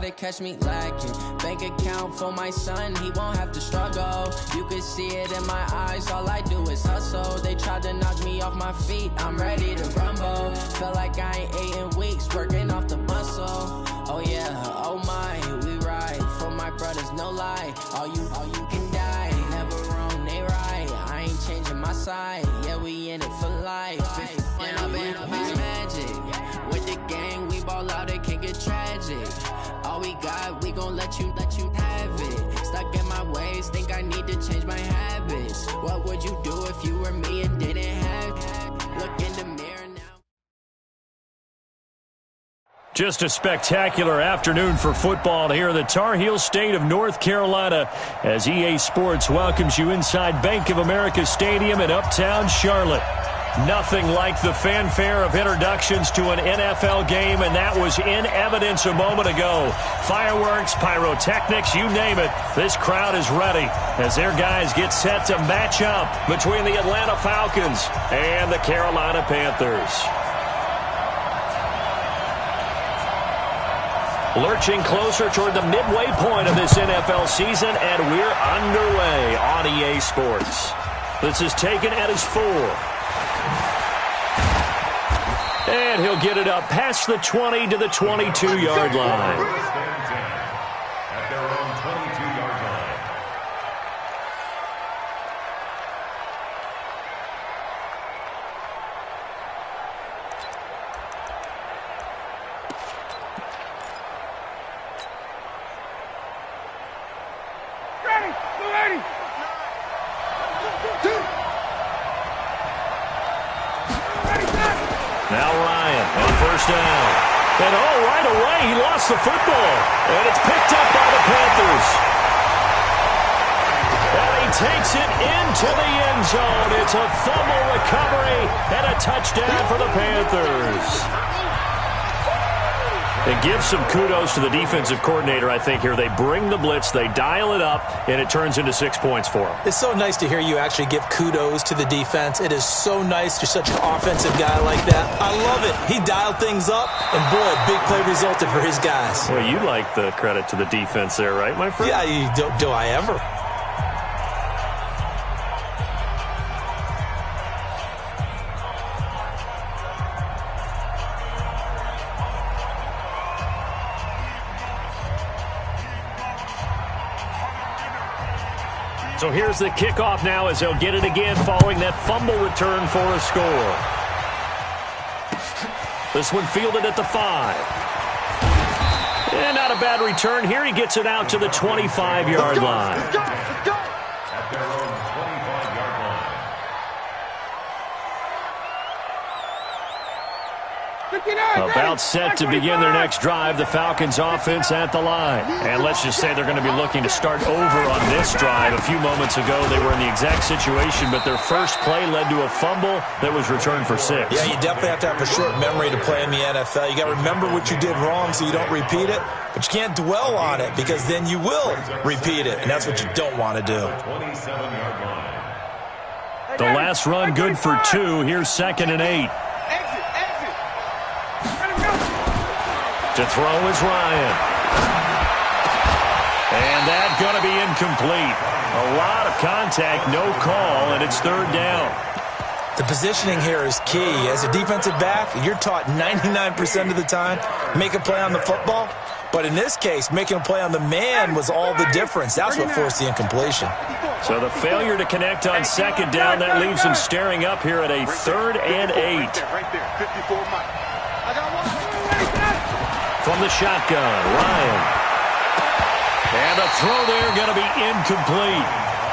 to catch me lacking. Bank account for my son, he won't have to struggle. You can see it in my eyes, all I do is hustle. They tried to knock me off my feet, I'm ready to rumble. Felt like I ain't ate in weeks, working off the muscle. Oh yeah, oh my, we ride for my brothers, no lie. All you can die, never wrong, they right. I ain't changing my side, yeah, we in it for life. And I've been magic. With the gang, we ball out, it can get tragic. All we got, we gon' let you have it. Stuck in my ways, think I need to change my habits. What would you do if you were me and didn't have it? Look in the mirror now. Just a spectacular afternoon for football here in the Tar Heel state of North Carolina as EA Sports welcomes you inside Bank of America Stadium in Uptown Charlotte. Nothing like the fanfare of introductions to an NFL game, and that was in evidence a moment ago. Fireworks, pyrotechnics, you name it. This crowd is ready as their guys get set to match up between the Atlanta Falcons and the Carolina Panthers. Lurching closer toward the midway point of this NFL season, and we're underway on EA Sports. This is taken at his 4. And he'll get it up past the 20 to the 22-yard line. Now Ryan on first down. And right away he lost the football. And it's picked up by the Panthers. And he takes it into the end zone. It's a fumble recovery and a touchdown for the Panthers. And give some kudos to the defensive coordinator, I think, here. They bring the blitz, they dial it up, and it turns into 6 points for them. It's so nice to hear you actually give kudos to the defense. It is so nice. You're such an offensive guy like that. I love it. He dialed things up, and boy, a big play resulted for his guys. Well, you like the credit to the defense there, right, my friend? Yeah, do I ever? So here's the kickoff now as they'll get it again following that fumble return for a score. This one fielded at the 5. And not a bad return. Here he gets it out to the 25-yard line. Let's go. At their own 25-yard line. About set to begin their next drive, the Falcons offense at the line. And let's just say they're going to be looking to start over on this drive. A few moments ago, they were in the exact situation, but their first play led to a fumble that was returned for 6. Yeah, you definitely have to have a short memory to play in the NFL. You got to remember what you did wrong so you don't repeat it, but you can't dwell on it because then you will repeat it, and that's what you don't want to do. The last run good for 2. Here's 2nd and 8. To throw is Ryan. And that's going to be incomplete. A lot of contact, no call, and it's 3rd down. The positioning here is key. As a defensive back, you're taught 99% of the time, make a play on the football. But in this case, making a play on the man was all the difference. That's what forced the incompletion. So the failure to connect on 2nd down, that leaves him staring up here at a 3rd and 8. Right there, 54 Mike. I got one. From the shotgun, Ryan. And the throw there going to be incomplete.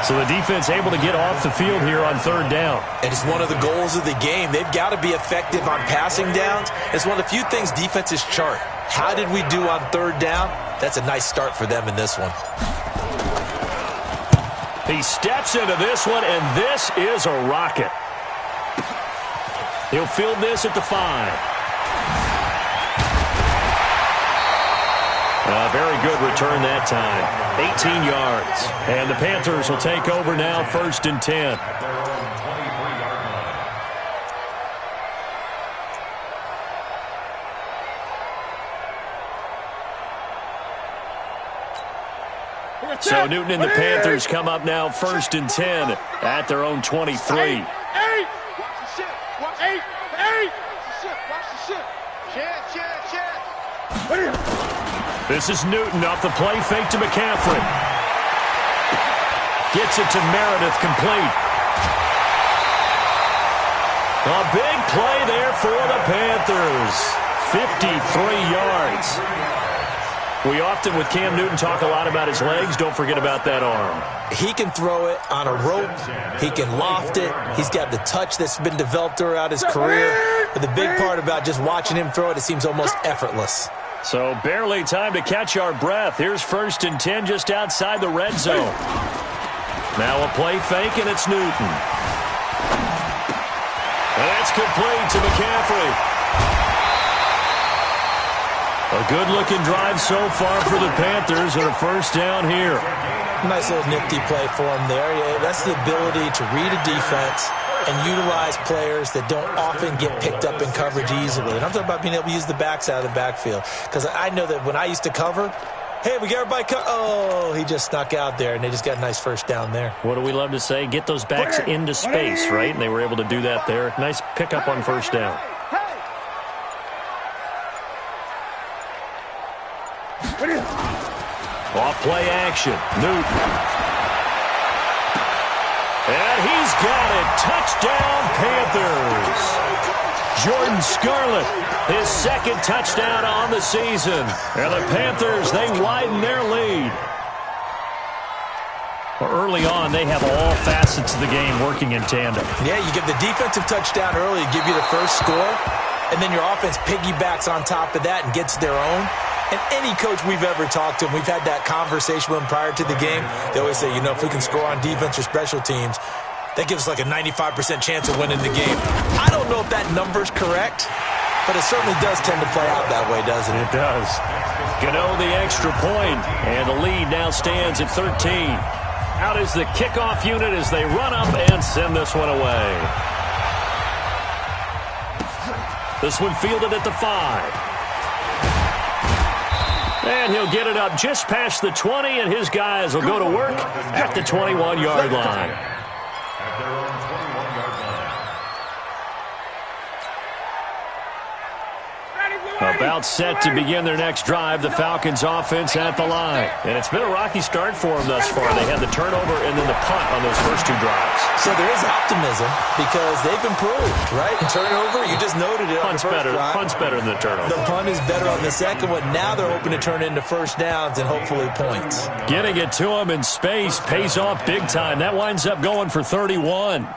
So the defense able to get off the field here on 3rd down. And it's one of the goals of the game. They've got to be effective on passing downs. It's one of the few things defenses chart. How did we do on 3rd down? That's a nice start for them in this one. He steps into this one, and this is a rocket. He'll field this at the 5. A very good return that time. 18 yards. And the Panthers will take over now, 1st and 10. So Newton and the Panthers come up now 1st and 10 at their own 23. This is Newton off the play fake to McCaffrey. Gets it to Meredith, complete. A big play there for the Panthers. 53 yards. We often, with Cam Newton, talk a lot about his legs. Don't forget about that arm. He can throw it on a rope. He can loft it. He's got the touch that's been developed throughout his career. But the big part about just watching him throw it seems almost effortless. So barely time to catch our breath. Here's 1st and 10 just outside the red zone. Now a play fake, and it's Newton. And that's complete to McCaffrey. A good-looking drive so far for the Panthers, and a 1st down here. Nice little nifty play for him there. Yeah, that's the ability to read a defense and utilize players that don't often get picked up in coverage easily. And I'm talking about being able to use the backside of the backfield. Because I know that when I used to cover, hey, we got everybody oh, he just snuck out there, and they just got a nice 1st down there. What do we love to say? Get those backs into space, right? And they were able to do that there. Nice pickup on 1st down. Off play action. Newton. And he's got it. Touchdown, Panthers. Jordan Scarlett, his 2nd touchdown on the season. And the Panthers, they widen their lead. Well, early on, they have all facets of the game working in tandem. Yeah, you get the defensive touchdown early, give you the 1st score, and then your offense piggybacks on top of that and gets their own. And any coach we've ever talked to, and we've had that conversation with them prior to the game, they always say, you know, if we can score on defense or special teams, that gives us like a 95% chance of winning the game. I don't know if that number's correct, but it certainly does tend to play out that way, doesn't it? It does. Gano the extra point, and the lead now stands at 13. Out is the kickoff unit as they run up and send this one away. This one fielded at the 5. And he'll get it up just past the 20, and his guys will go to work at the 21-yard line. At their own 21-yard line. About set to begin their next drive, the Falcons offense at the line. And it's been a rocky start for them thus far. They had the turnover and then the punt on those first 2 drives. So there is optimism because they've improved, right? Turnover, you just noted it on the first drive. Punt's better than the turnover. The punt is better on the second one. Now they're hoping to turn into 1st downs and hopefully points. Getting it to him in space pays off big time. That winds up going for 31.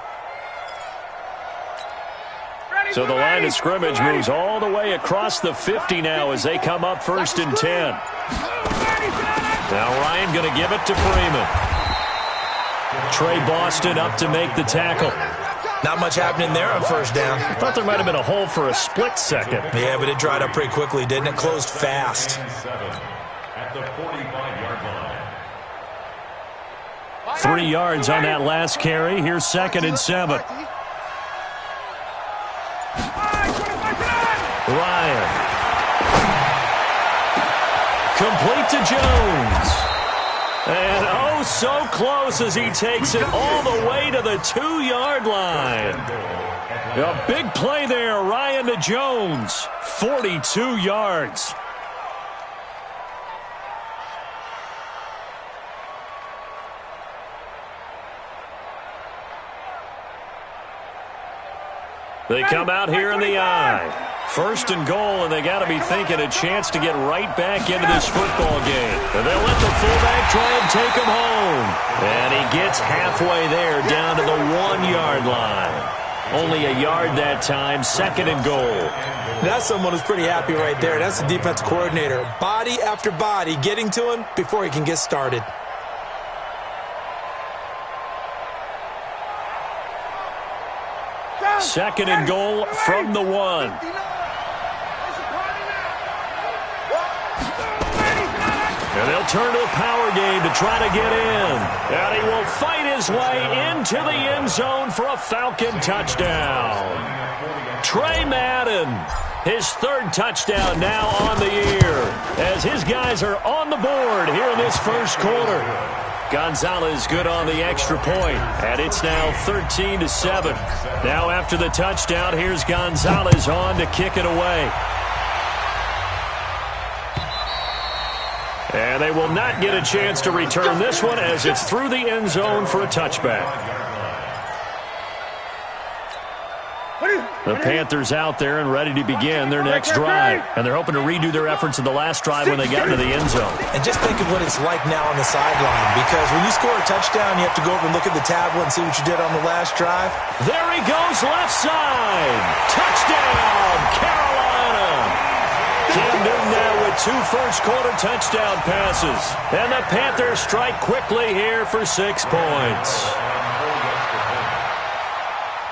So the line of scrimmage moves all the way across the 50 now as they come up 1st and 10. Now Ryan going to give it to Freeman. Trey Boston up to make the tackle. Not much happening there on 1st down. I thought there might have been a hole for a split second. Yeah, but it dried up pretty quickly, didn't it? Closed fast. At the 45-yard line. 3 yards on that last carry. Here's 2nd and 7. Ryan. Complete to Jones. And oh, so close as he takes it all the way to the 2-yard line. A big play there, Ryan to Jones. 42 yards. They come out here in the I. 1st and goal, and they got to be thinking a chance to get right back into this football game. And they'll let the fullback try and take him home. And he gets halfway there down to the 1-yard line. Only a yard that time, 2nd and goal. That's someone who's pretty happy right there. That's the defense coordinator. Body after body getting to him before he can get started. Second and goal from the 1. And they'll turn to a power game to try to get in. And he will fight his way into the end zone for a Falcon touchdown. Trey Madden His third touchdown now on the year as his guys are on the board here in this first quarter. Gonzalez good on the extra point, and it's now 13-7. Now after the touchdown, here's Gonzalez on to kick it away. And they will not get a chance to return this one as it's through the end zone for a touchback. The Panthers out there and ready to begin their next drive. And they're hoping to redo their efforts in the last drive when they got into the end zone. And just think of what it's like now on the sideline, because when you score a touchdown, you have to go over and look at the tablet and see what you did on the last drive. There he goes, left side. Touchdown, Carolina. Cam Newton now with 2 first-quarter touchdown passes. And the Panthers strike quickly here for 6 points.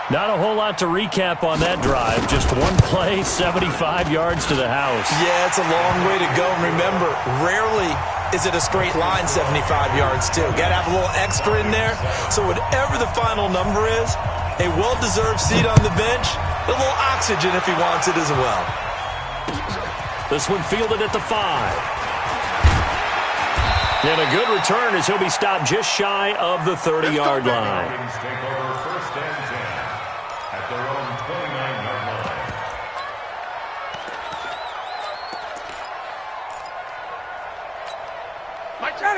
Not a whole lot to recap on that drive. Just one play, 75 yards to the house. Yeah, it's a long way to go. And remember, rarely is it a straight line 75 yards, too. Got to have a little extra in there. So whatever the final number is, a well-deserved seat on the bench, a little oxygen if he wants it as well. This one fielded at the 5. And a good return as he'll be stopped just shy of the 30-yard line.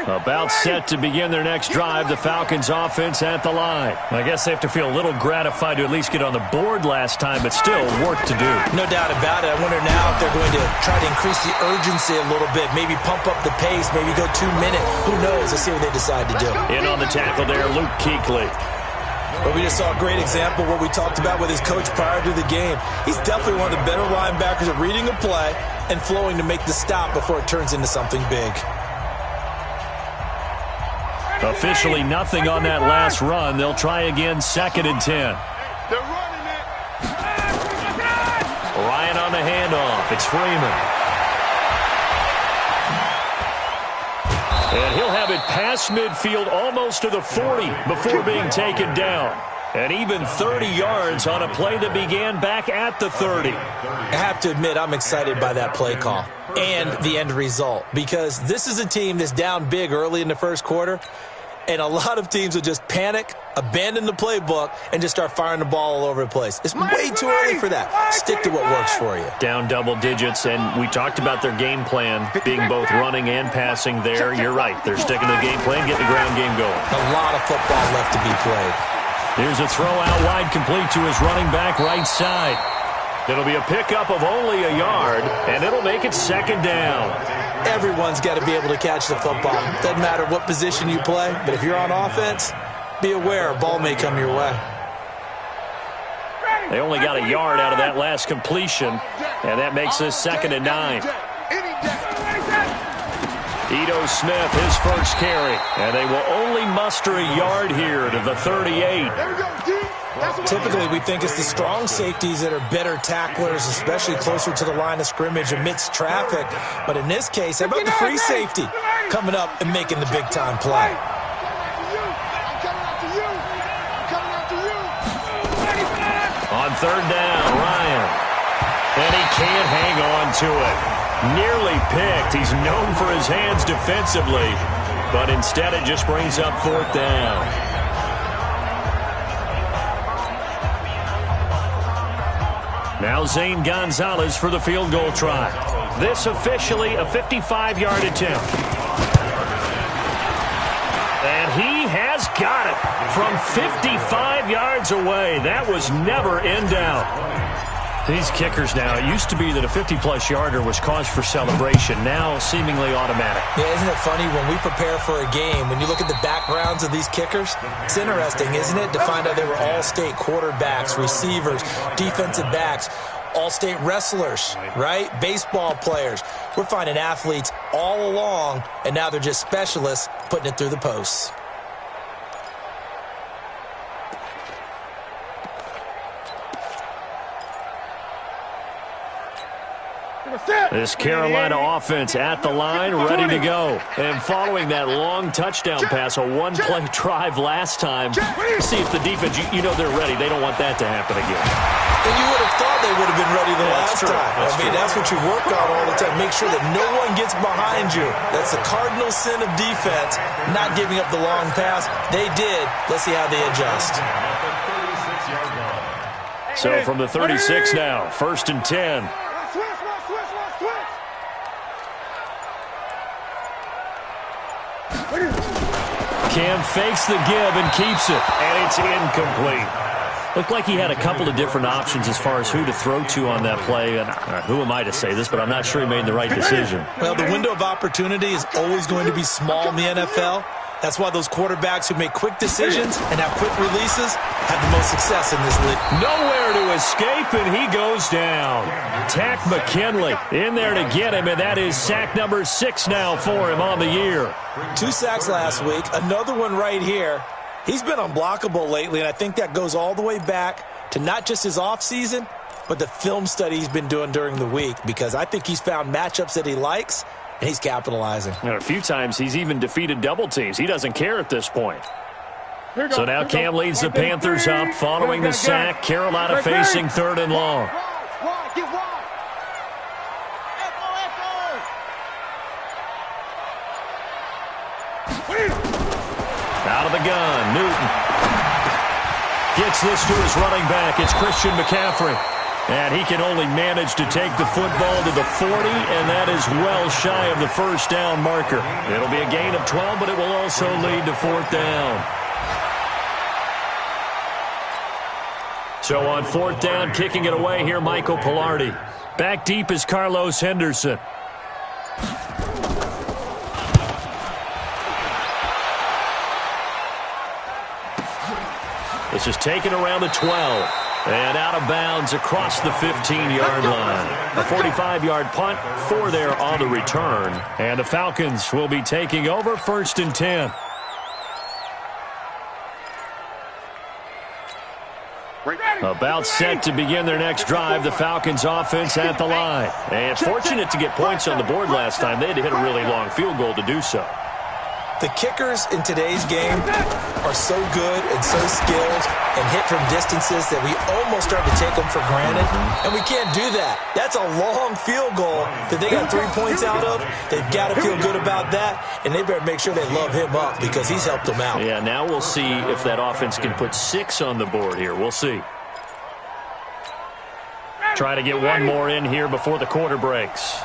About set to begin their next drive, the Falcons offense at the line. I guess they have to feel a little gratified to at least get on the board last time, but still work to do. No doubt about it. I wonder now if they're going to try to increase the urgency a little bit, maybe pump up the pace, maybe go 2 minutes. Who knows? Let's see what they decide to do. In on the tackle there, Luke Kuechly. But we just saw a great example of what we talked about with his coach prior to the game. He's definitely one of the better linebackers at reading a play and flowing to make the stop before it turns into something big. Officially nothing on that last run. They'll try again, 2nd and 10. They're running it. Ryan on the handoff. It's Freeman. And he'll have it past midfield almost to the 40 before being taken down. And even 30 yards on a play that began back at the 30. I have to admit, I'm excited by that play call and the end result, because this is a team that's down big early in the first quarter, and a lot of teams will just panic, abandon the playbook, and just start firing the ball all over the place. It's way too early for that. Stick to what works for you. Down double digits, and we talked about their game plan being both running and passing there. You're right. They're sticking to the game plan, getting the ground game going. A lot of football left to be played. Here's a throw out wide, complete to his running back right side. It'll be a pickup of only a yard, and it'll make it 2nd down. Everyone's got to be able to catch the football. Doesn't matter what position you play, but if you're on offense, be aware a ball may come your way. They only got a yard out of that last completion, and that makes this 2nd and 9. Ito Smith, his first carry, and they will only muster a yard here to the 38. Typically, we think it's the strong safeties that are better tacklers, especially closer to the line of scrimmage amidst traffic. But in this case, how about the free safety coming up and making the big-time play? On 3rd down, Ryan. And he can't hang on to it. Nearly picked. He's known for his hands defensively, but instead it just brings up 4th down. Now Zane Gonzalez for the field goal try. This officially a 55-yard attempt. And he has got it from 55 yards away. That was never in doubt. These kickers now, it used to be that a 50-plus yarder was cause for celebration. Now seemingly automatic. Yeah, isn't it funny when we prepare for a game, when you look at the backgrounds of these kickers, it's interesting, isn't it, to find out they were all-state quarterbacks, receivers, defensive backs, all-state wrestlers, right? Baseball players. We're finding athletes all along, and now they're just specialists putting it through the posts. This Carolina offense at the line, ready to go. And following that long touchdown pass, a one-play drive last time, see if the defense, you know they're ready. They don't want that to happen again. And you would have thought they would have been ready the last time. That's what you work on all the time. Make sure that no one gets behind you. That's the cardinal sin of defense, not giving up the long pass. They did. Let's see how they adjust. So from the 36 now, 1st and 10. Cam fakes the give and keeps it, and it's incomplete. Looked like he had a couple of different options as far as who to throw to on that play. And who am I to say this, but I'm not sure he made the right decision. Well, the window of opportunity is always going to be small in the NFL. That's why those quarterbacks who make quick decisions and have quick releases have the most success in this league. Nowhere to escape, and he goes down. Tack McKinley in there to get him, and that is sack number 6 now for him on the year. 2 sacks last week, another one right here. He's been unblockable lately, and I think that goes all the way back to not just his offseason, but the film study he's been doing during the week, because I think he's found matchups that he likes, and he's capitalizing. And a few times he's even defeated double teams. He doesn't care at this point. So now Cam leads the Panthers up following the sack. Carolina facing 3rd and long. Out of the gun, Newton gets this to his running back. It's Christian McCaffrey. And he can only manage to take the football to the 40, and that is well shy of the first down marker. It'll be a gain of 12, but it will also lead to 4th down. So on 4th down, kicking it away here, Michael Pilardi. Back deep is Carlos Henderson. This is taken around the 12. And out of bounds across the 15-yard line. A 45-yard punt, 4 there on the return. And the Falcons will be taking over 1st and 10. About set to begin their next drive, the Falcons offense at the line. And fortunate to get points on the board last time. They had to hit a really long field goal to do so. The kickers in today's game are so good and so skilled and hit from distances that we almost start to take them for granted. And we can't do that. That's a long field goal that they got 3 points out of. They've got to feel good about that, and they better make sure they love him up because he's helped them out. Yeah, now we'll see if that offense can put 6 on the board here. We'll see. Try to get one more in here before the quarter breaks.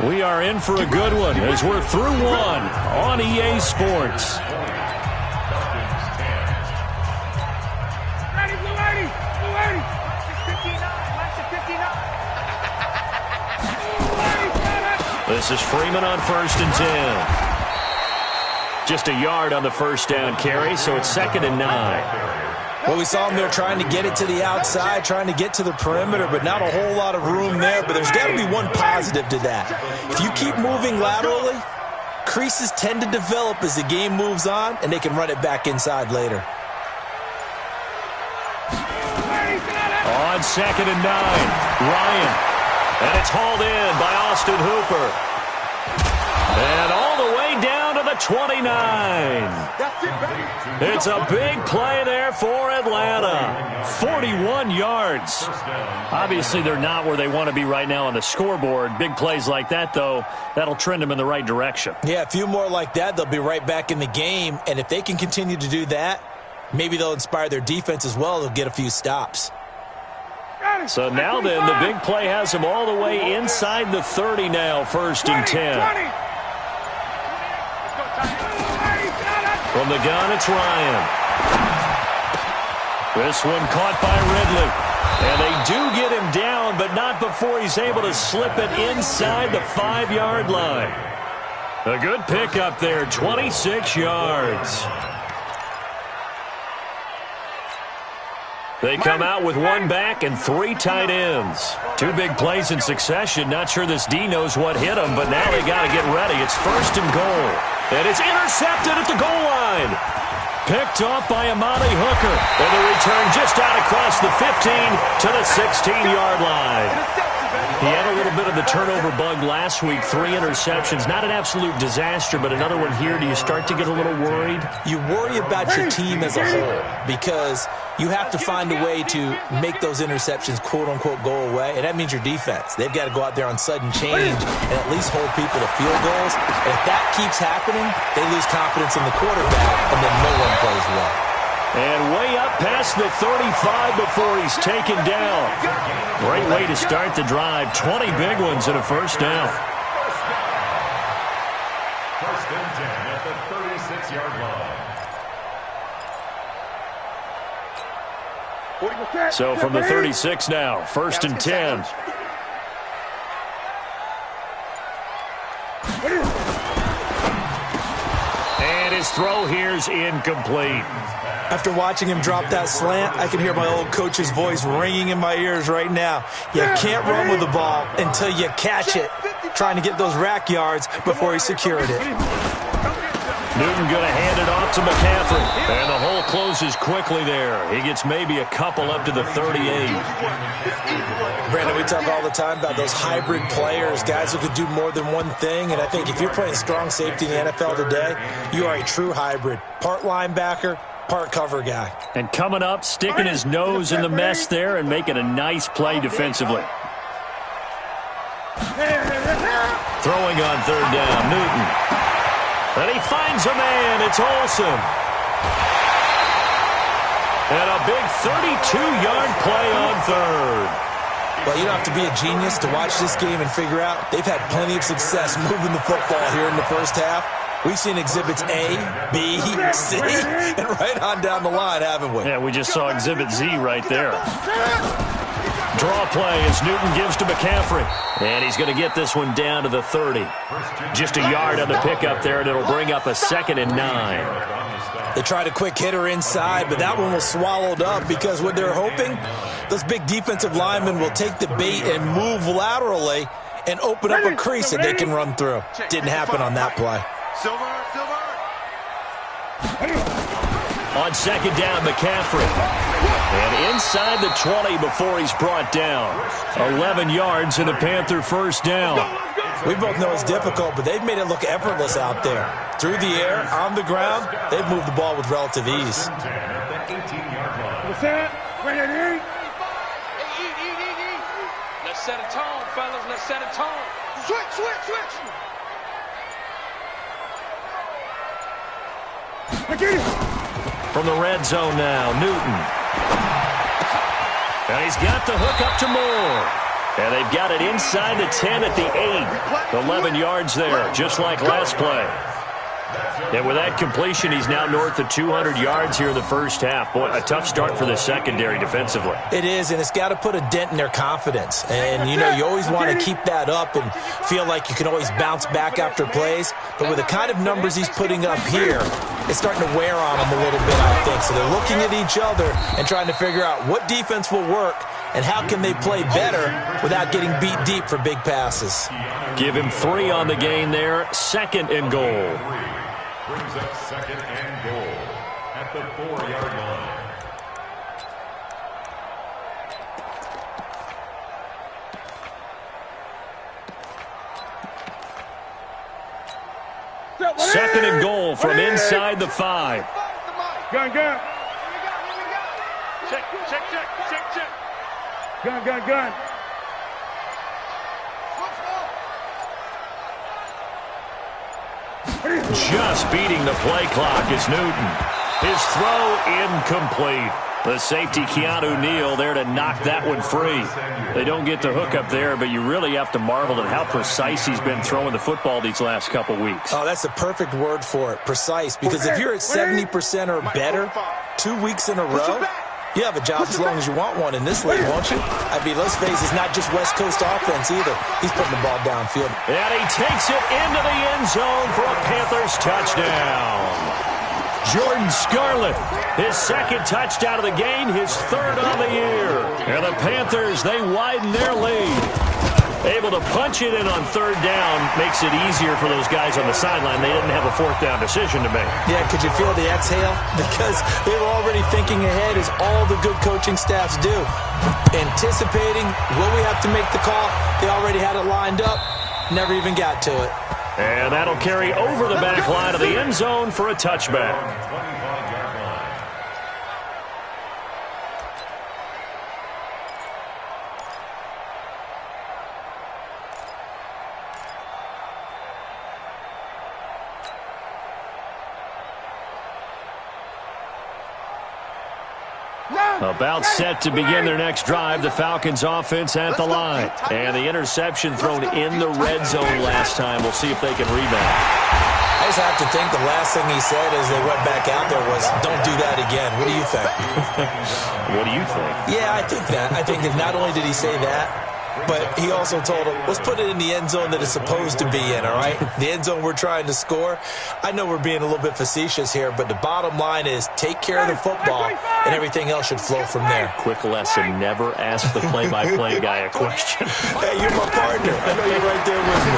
We are in for a good one as we're through one on EA Sports. This is Freeman on 1st and 10. Just a yard on the first down carry, so it's 2nd and 9. Well, we saw him there trying to get it to the outside, trying to get to the perimeter, but not a whole lot of room there. But there's got to be one positive to that. If you keep moving laterally, creases tend to develop as the game moves on, and they can run it back inside later. On 2nd and 9, Ryan. And it's hauled in by Austin Hooper. And all the way down to the 29. It's a big play there for Atlanta. 41 yards. Obviously, they're not where they want to be right now on the scoreboard. Big plays like that, though, that'll trend them in the right direction. Yeah, a few more like that, they'll be right back in the game. And if they can continue to do that, maybe they'll inspire their defense as well. They'll get a few stops. So now then, the big play has them all the way inside the 30 now, 1st and 10. From the gun, it's Ryan. This one caught by Ridley. And they do get him down, but not before he's able to slip it inside the 5-yard line. A good pickup there, 26 yards. They come out with one back and 3 tight ends. 2 big plays in succession. Not sure this D knows what hit them, but now they got to get ready. It's 1st and goal. And it's intercepted at the goal line. Picked off by Amani Hooker. And the return just out across the 15 to the 16-yard line. He had a little bit of the turnover bug last week, 3 interceptions. Not an absolute disaster, but another one here. Do you start to get a little worried? You worry about your team as a whole because you have to find a way to make those interceptions, quote-unquote, go away, and that means your defense. They've got to go out there on sudden change and at least hold people to field goals. And if that keeps happening, they lose confidence in the quarterback, and then no one plays well. And way up past the 35 before he's taken down. Great way to start the drive. 20 big ones and a first down. First and 10 at the 36-yard line. So from the 36 now, first and 10. And his throw here's incomplete. After watching him drop that slant, I can hear my old coach's voice ringing in my ears right now. You can't run with the ball until you catch it. Trying to get those rack yards before he secured it. Newton going to hand it off to McCaffrey. And the hole closes quickly there. He gets maybe a couple up to the 38. Brandon, we talk all the time about those hybrid players, guys who could do more than one thing. And I think if you're playing strong safety in the NFL today, you are a true hybrid. Part linebacker, part cover guy. And coming up, sticking his nose in the mess there and making a nice play defensively. Throwing on third down, Newton. And he finds a man. It's Olsen. And a big 32-yard play on third. Well, you don't have to be a genius to watch this game and figure out they've had plenty of success moving the football here in the first half. We've seen exhibits A, B, C, and right on down the line, haven't we? Yeah, we just saw exhibit Z right there. Draw play as Newton gives to McCaffrey. And he's going to get this one down to the 30. Just a yard on the pickup there, and it'll bring up a 2nd and 9. They tried a quick hitter inside, but that one was swallowed up because what they're hoping, those big defensive linemen will take the bait and move laterally and open up a crease that they can run through. Didn't happen on that play. On 2nd down, McCaffrey. And inside the 20 before he's brought down. 11 yards and a Panther first down. We both know it's difficult, but they've made it look effortless out there. Through the air, on the ground, they've moved the ball with relative ease. Let's set a tone, fellas. Let's set a tone. Switch. From the red zone now, Newton. And he's got the hook up to Moore. And they've got it inside the 10 at the 8. 11 yards there, just like last play. And with that completion, he's now north of 200 yards here in the first half. Boy, a tough start for the secondary defensively. It is, and it's got to put a dent in their confidence. And, you know, you always want to keep that up and feel like you can always bounce back after plays. But with the kind of numbers he's putting up here, it's starting to wear on them a little bit, I think. So they're looking at each other and trying to figure out what defense will work and how can they play better without getting beat deep for big passes. Give him 3 on the gain there. 2nd and goal. Brings up 2nd and goal at the 4-yard line. Second and goal from inside the 5. Gun. Check. Gun. Just beating the play clock is Newton. His throw incomplete. The safety, Keanu Neal, there to knock that one free. They don't get the hook up there, but you really have to marvel at how precise he's been throwing the football these last couple weeks. Oh, that's the perfect word for it, precise. Because if you're at 70% or better 2 weeks in a row, you have a job as long as you want one in this league, won't you? I mean, let's face it, it's not just West Coast offense either. He's putting the ball downfield. And he takes it into the end zone for a Panthers touchdown. Jordan Scarlett, his 2nd touchdown of the game, his 3rd on the year. And the Panthers, they widen their lead. Able to punch it in on third down makes it easier for those guys on the sideline. They didn't have a fourth down decision to make. Yeah, could you feel the exhale? Because they were already thinking ahead, as all the good coaching staffs do. Anticipating, will we have to make the call? They already had it lined up. Never even got to it. And that'll carry over the back line of the end zone for a touchback. About set to begin their next drive, the Falcons offense at the line. And the interception thrown in the red zone last time. We'll see if they can rebound. I just have to think the last thing he said as they went back out there was, don't do that again. What do you think? What do you think? Yeah, I think that. I think that not only did he say that, but he also told him, let's put it in the end zone that it's supposed to be in, all right? The end zone we're trying to score. I know we're being a little bit facetious here, but the bottom line is take care of the football, and everything else should flow from there. Quick lesson, never ask the play-by-play guy a question. Hey, you're my partner. I know you're right there with me.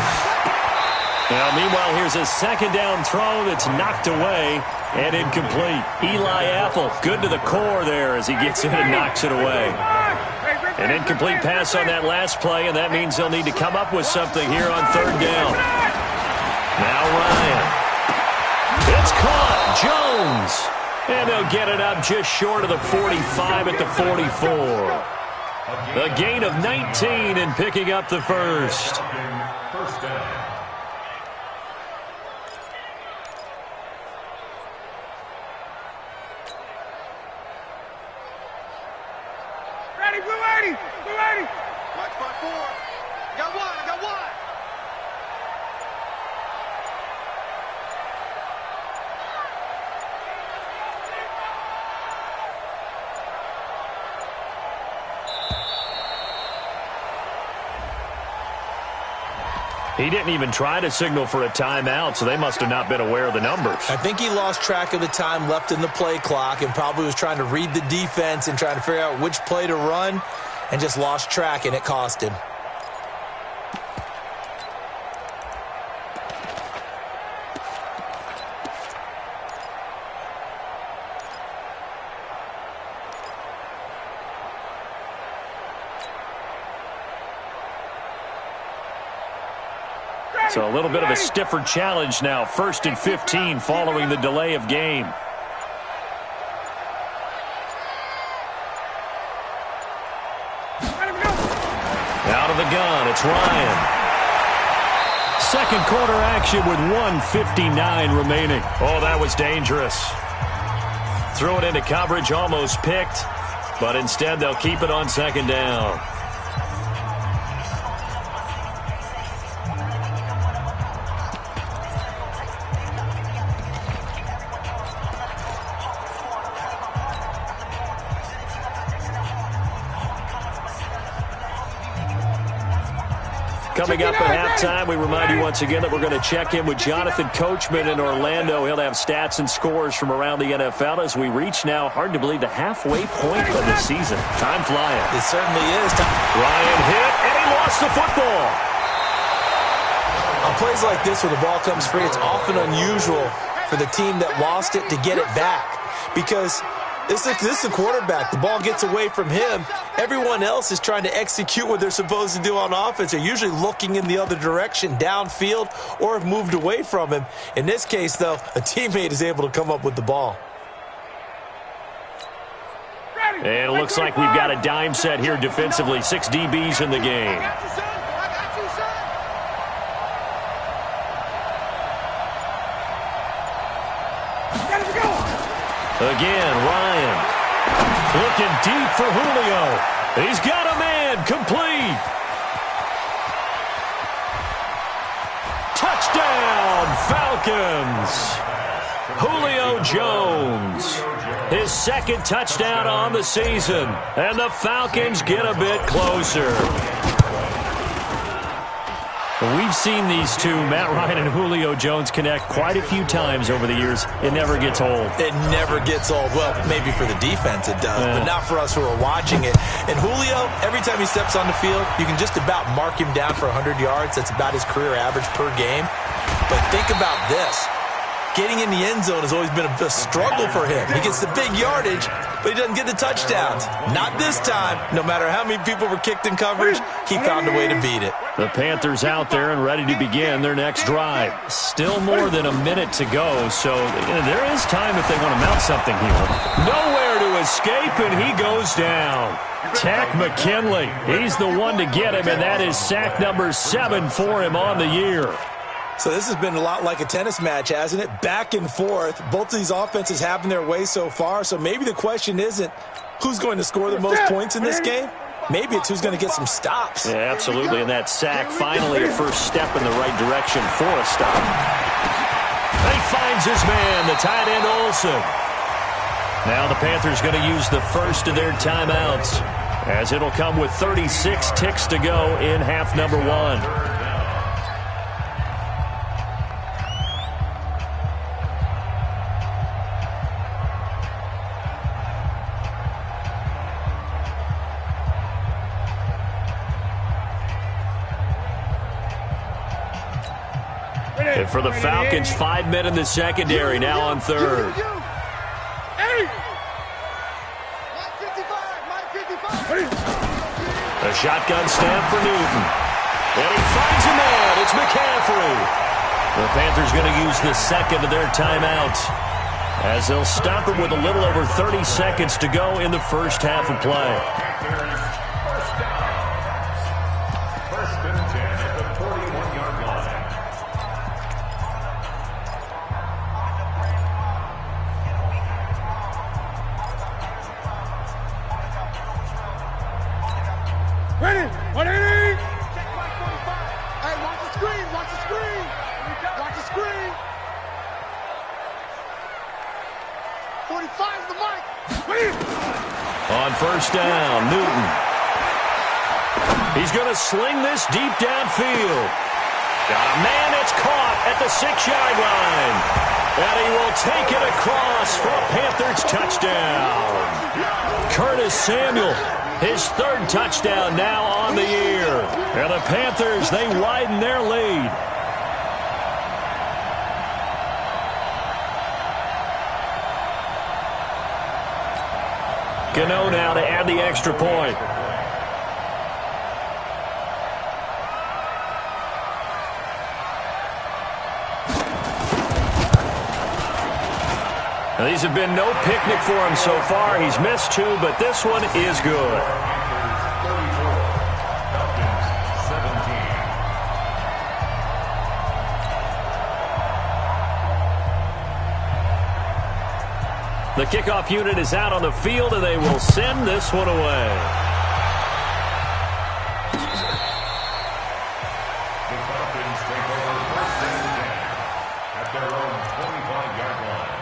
Now, meanwhile, here's a second down throw that's knocked away and incomplete. Eli Apple, good to the core there as he gets in and knocks it away. An incomplete pass on that last play, and that means they'll need to come up with something here on third down. Now Ryan. It's caught. Jones. And they'll get it up just short of the 45 at the 44. A gain of 19 and picking up the first. First down. Watch my four. Got one. I got one. He didn't even try to signal for a timeout, so they must have not been aware of the numbers. I think he lost track of the time left in the play clock and probably was trying to read the defense and trying to figure out which play to run and just lost track, and it cost him. So a little bit of a stiffer challenge now. 1st and 15 following the delay of game. Out of the gun, it's Ryan. Second quarter action with 1:59 remaining. Oh, that was dangerous. Threw it into coverage, almost picked, but instead they'll keep it on second down. Coming up at halftime, we remind you once again that we're going to check in with Jonathan Coachman in Orlando. He'll have stats and scores from around the NFL as we reach now, hard to believe, the halfway point of the season. Time flying. It certainly is. Ryan hit, and he lost the football. On plays like this where the ball comes free, it's often unusual for the team that lost it to get it back because this is a quarterback. The ball gets away from him. Everyone else is trying to execute what they're supposed to do on offense. They're usually looking in the other direction, downfield, or have moved away from him. In this case, though, a teammate is able to come up with the ball. And it looks like we've got a dime set here defensively. 6 DBs in the game. Again, Ryan. Looking deep for Julio. He's got a man. Complete. Touchdown, Falcons. Julio Jones. His second touchdown on the season. And the Falcons get a bit closer. We've seen these two, Matt Ryan and Julio Jones, connect quite a few times over the years. It never gets old. It never gets old. Well, maybe for the defense it does, but not for us who are watching it. And Julio, every time he steps on the field, you can just about mark him down for 100 yards. That's about his career average per game. But think about this. Getting in the end zone has always been a struggle for him. He gets the big yardage, but he doesn't get the touchdowns. Not this time. No matter how many people were kicked in coverage, he found a way to beat it. The Panthers out there and ready to begin their next drive. Still more than a minute to go, so there is time if they want to mount something here. Nowhere to escape, and he goes down. Tack McKinley, he's the one to get him, and that is sack number 7 for him on the year. So this has been a lot like a tennis match, hasn't it? Back and forth. Both of these offenses having their way so far, so maybe the question isn't who's going to score the most points in this game. Maybe it's who's going to get some stops. Yeah, absolutely, and that sack finally a first step in the right direction for a stop. He finds his man, the tight end Olsen. Now the Panthers going to use the first of their timeouts, as it'll come with 36 ticks to go in half number 1. And for the Falcons, 5 men in the secondary, now on third. A shotgun snap for Newton. And he finds a man. It's McCaffrey. The Panthers going to use the second of their timeouts, as they'll stop it with a little over 30 seconds to go in the first half of play. First and 10 at the 41-yard line. Ready? 180! Hey, watch the screen! Watch the screen! Watch the screen! 45 is the mic! On first down, Newton. He's going to sling this deep downfield. Got a man that's caught at the 6-yard line. And he will take it across for a Panthers touchdown. Curtis Samuel, his third touchdown now on the year. And the Panthers, they widen their lead. Gano now to add the extra point. Now, these have been no picnic for him so far. He's missed 2, but this one is good. The kickoff unit is out on the field, and they will send this one away. The Falcons take over first and 10 at their own 25-yard line.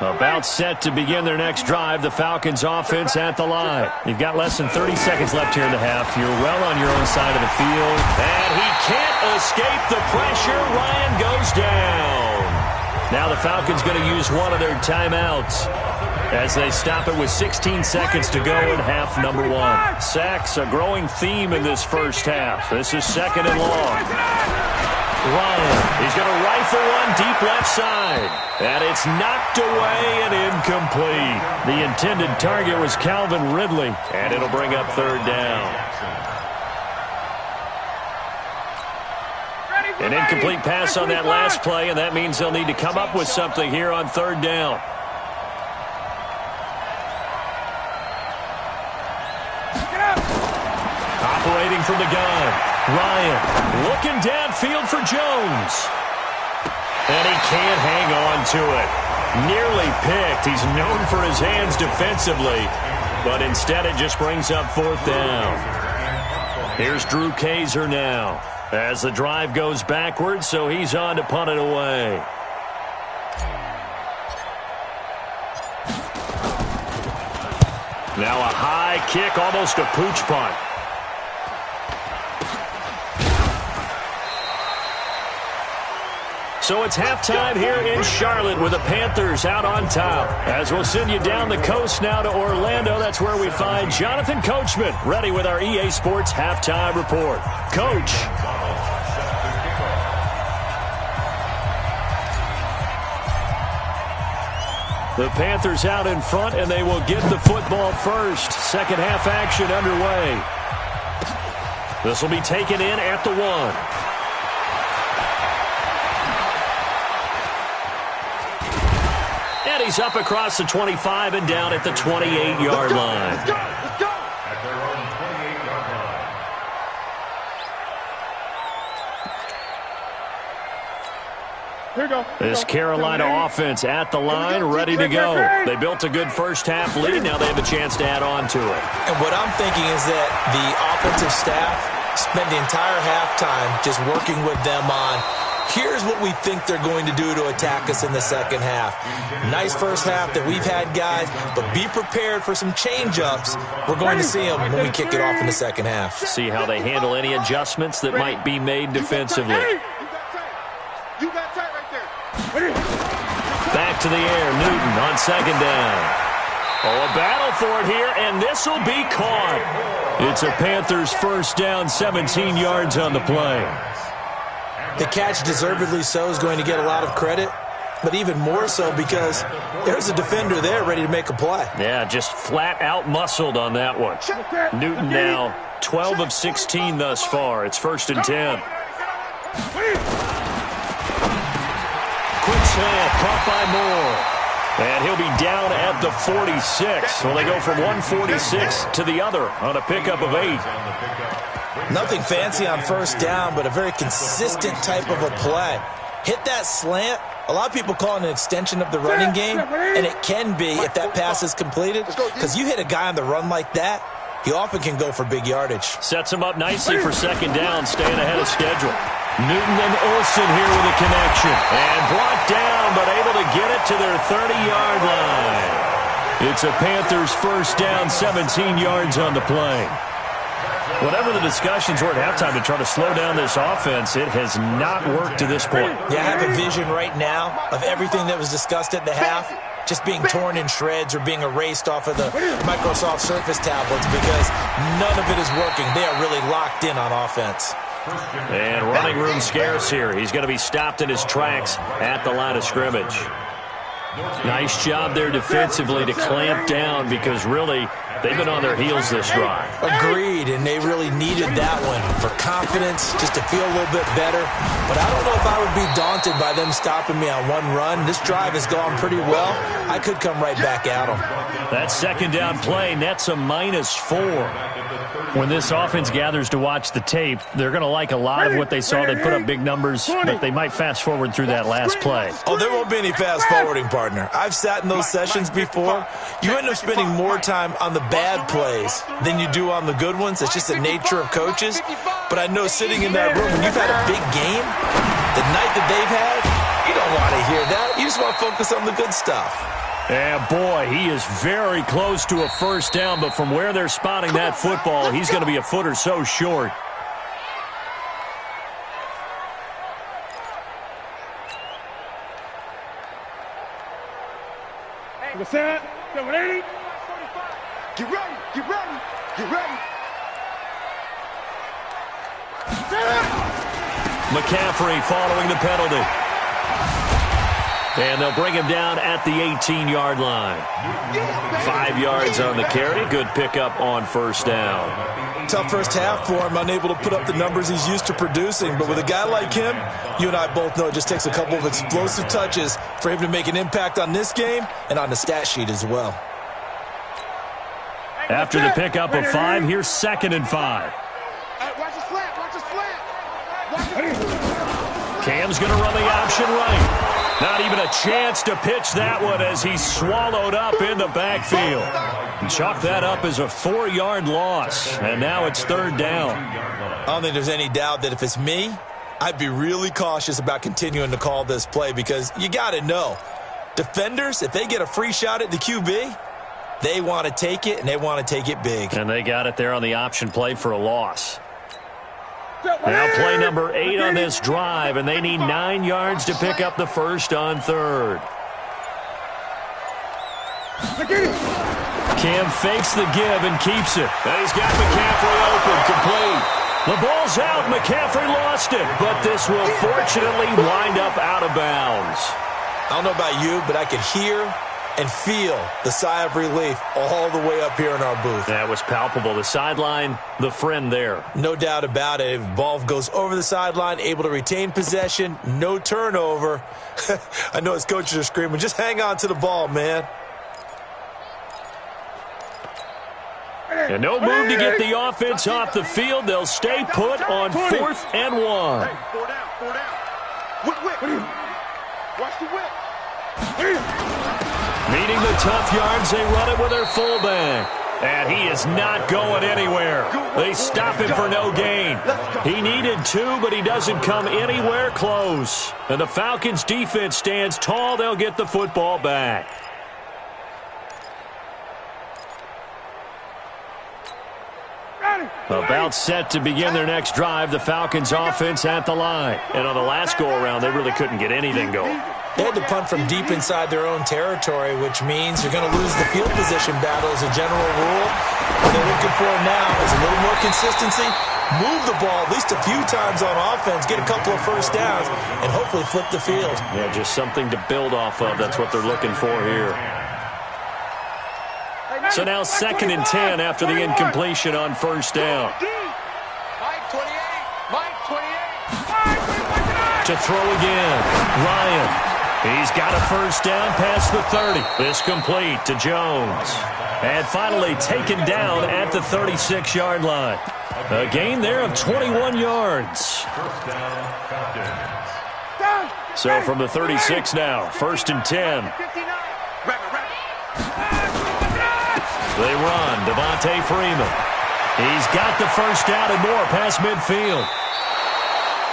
About set to begin their next drive, the Falcons offense at the line. You've got less than 30 seconds left here in the half. You're well on your own side of the field. And he can't escape the pressure. Ryan goes down. Now the Falcons going to use one of their timeouts, as they stop it with 16 seconds to go in half number 1. Sacks, a growing theme in this first half. This is second and long. Ryan, he's going to rifle one deep left side. And it's knocked away and incomplete. The intended target was Calvin Ridley, and it'll bring up third down. An incomplete pass on that last play, and that means they'll need to come up with something here on third down. Operating from the gun, Ryan looking downfield for Jones. And he can't hang on to it. Nearly picked. He's known for his hands defensively, but instead it just brings up 4th down. Here's Drew Kaiser now as the drive goes backwards, so he's on to punt it away. Now a high kick, almost a pooch punt. So it's halftime here in Charlotte with the Panthers out on top. As we'll send you down the coast now to Orlando, that's where we find Jonathan Coachman, ready with our EA Sports halftime report. Coach. The Panthers out in front, and they will get the football first. Second half action underway. This will be taken in at the 1. And he's up across the 25 and down at the 28-yard line. At their own 28-yard line. Here we go. This Carolina offense at the line, ready to go. They built a good first half lead. Now they have a chance to add on to it. And what I'm thinking is that the offensive staff spent the entire halftime just working with them on, here's what we think they're going to do to attack us in the second half. Nice first half that we've had, guys, but be prepared for some change-ups. We're going to see them when we kick it off in the second half. See how they handle any adjustments that might be made defensively. You got tight right there. Back to the air, Newton on second down. Oh, a battle for it here, and this will be caught. It's a Panthers first down, 17 yards on the play. The catch, deservedly so, is going to get a lot of credit, but even more so because there's a defender there ready to make a play. Yeah, just flat out muscled on that one. Newton now 12 of 16 thus far. It's 1st and 10. Quick slant, caught by Moore. And he'll be down at the 46. So they go from 146 to the other on a pickup of 8. Nothing fancy on first down, but a very consistent type of a play. Hit that slant. A lot of people call it an extension of the running game, and it can be if that pass is completed, because you hit a guy on the run like that, he often can go for big yardage. Sets him up nicely for second down, staying ahead of schedule. Newton and Olsen here with a connection. And brought down, but able to get it to their 30-yard line. It's a Panthers first down, 17 yards on the play. Whatever the discussions were at halftime to try to slow down this offense, it has not worked to this point. Yeah, I have a vision right now of everything that was discussed at the half just being torn in shreds or being erased off of the Microsoft Surface tablets because none of it is working. They are really locked in on offense. And running room scarce here. He's going to be stopped in his tracks at the line of scrimmage. Nice job there defensively to clamp down because really they've been on their heels this drive. Agreed, and they really needed that one for confidence, just to feel a little bit better. But I don't know if I would be daunted by them stopping me on one run. This drive has gone pretty well. I could come right back at them. That second down play nets a -4. When this offense gathers to watch the tape, they're going to like a lot of what they saw. They put up big numbers, but they might fast forward through that last play. Oh, there won't be any fast forwarding, partner. I've sat in those sessions before. You end up spending more time on the bad plays than you do on the good ones. It's just the nature of coaches. But I know sitting in that room, when you've had a big game, the night that they've had, you don't want to hear that. You just want to focus on the good stuff. Yeah, boy, he is very close to a first down, but from where they're spotting that football, he's going to be a foot or so short. Set, W8. Get ready, get ready, get ready. McCaffrey following the penalty. And they'll bring him down at the 18-yard line. 5 yards on the carry. Good pickup on first down. Tough first half for him, unable to put up the numbers he's used to producing. But with a guy like him, you and I both know it just takes a couple of explosive touches for him to make an impact on this game and on the stat sheet as well. After the pickup of 5, here's 2nd and 5. Watch the slant, watch the slant. Cam's going to run the option right. Not even a chance to pitch that one as he's swallowed up in the backfield. Chalk that up as a 4-yard loss, and now it's third down. I don't think there's any doubt that if it's me, I'd be really cautious about continuing to call this play because you got to know, defenders, if they get a free shot at the QB, they want to take it, and they want to take it big. And they got it there on the option play for a loss. Now play number 8 on this drive, and they need 9 yards to pick up the first on third. Cam fakes the give and keeps it. And he's got McCaffrey open, complete. The ball's out. McCaffrey lost it, but this will fortunately wind up out of bounds. I don't know about you, but I could hear and feel the sigh of relief all the way up here in our booth. That was palpable. The sideline, the friend there. No doubt about it. If the ball goes over the sideline, able to retain possession, no turnover. I know his coaches are screaming, just hang on to the ball, man. And no move to get the offense off the field. They'll stay put on 4th and 1. Hey, 4 down, 4 down. Whip. Watch the whip. Needing the tough yards, they run it with their fullback. And he is not going anywhere. They stop him for no gain. He needed 2, but he doesn't come anywhere close. And the Falcons' defense stands tall. They'll get the football back. About set to begin their next drive, the Falcons offense at the line. And on the last go-around, they really couldn't get anything going. They had to punt from deep inside their own territory, which means you're going to lose the field position battle as a general rule. What they're looking for now is a little more consistency, move the ball at least a few times on offense, get a couple of first downs, and hopefully flip the field. Yeah, just something to build off of. That's what they're looking for here. So now 2nd and 10 after the incompletion on first down. Mike 28. Mike 28. To throw again, Ryan. He's got a first down past the 30. This complete to Jones. And finally taken down at the 36-yard line. A gain there of 21 yards. So from the 36 now, 1st and 10. They run, Devontae Freeman. He's got the first down and more past midfield.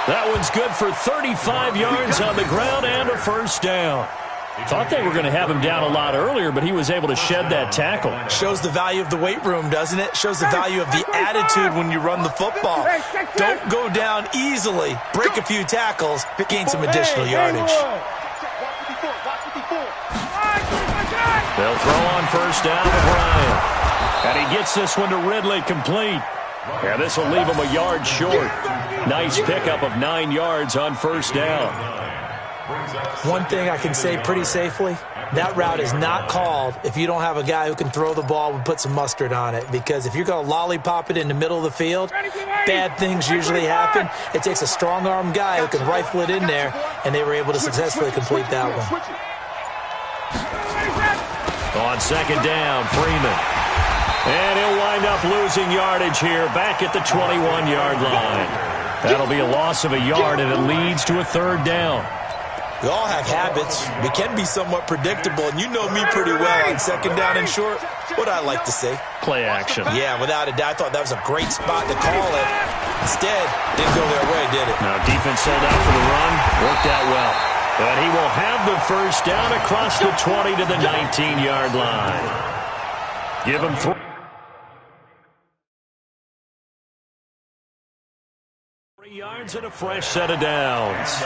That one's good for 35 yards on the ground and a first down. Thought they were going to have him down a lot earlier, but he was able to shed that tackle. Shows the value of the weight room, doesn't it? Shows the value of the attitude when you run the football. Don't go down easily. Break a few tackles, gain some additional yardage. They'll throw on first down to Bryant. And he gets this one to Ridley, complete. Yeah, this will leave him a yard short. Nice pickup of 9 yards on first down. One thing I can say pretty safely, that route is not called if you don't have a guy who can throw the ball and put some mustard on it. Because if you're going to lollipop it in the middle of the field, bad things usually happen. It takes a strong-armed guy who can rifle it in there, and they were able to successfully complete that one. On second down, Freeman. And he'll wind up losing yardage here back at the 21-yard line. That'll be a loss of a yard, and it leads to a third down. We all have habits. We can be somewhat predictable, and you know me pretty well on second down and short. What I like to say? Play action. Yeah, without a doubt. I thought that was a great spot to call it. Instead, didn't go their way, did it? Now, defense sold out for the run. Worked out well. And he will have the first down across the 20 to the 19-yard line. Give him 3 yards and a fresh set of downs.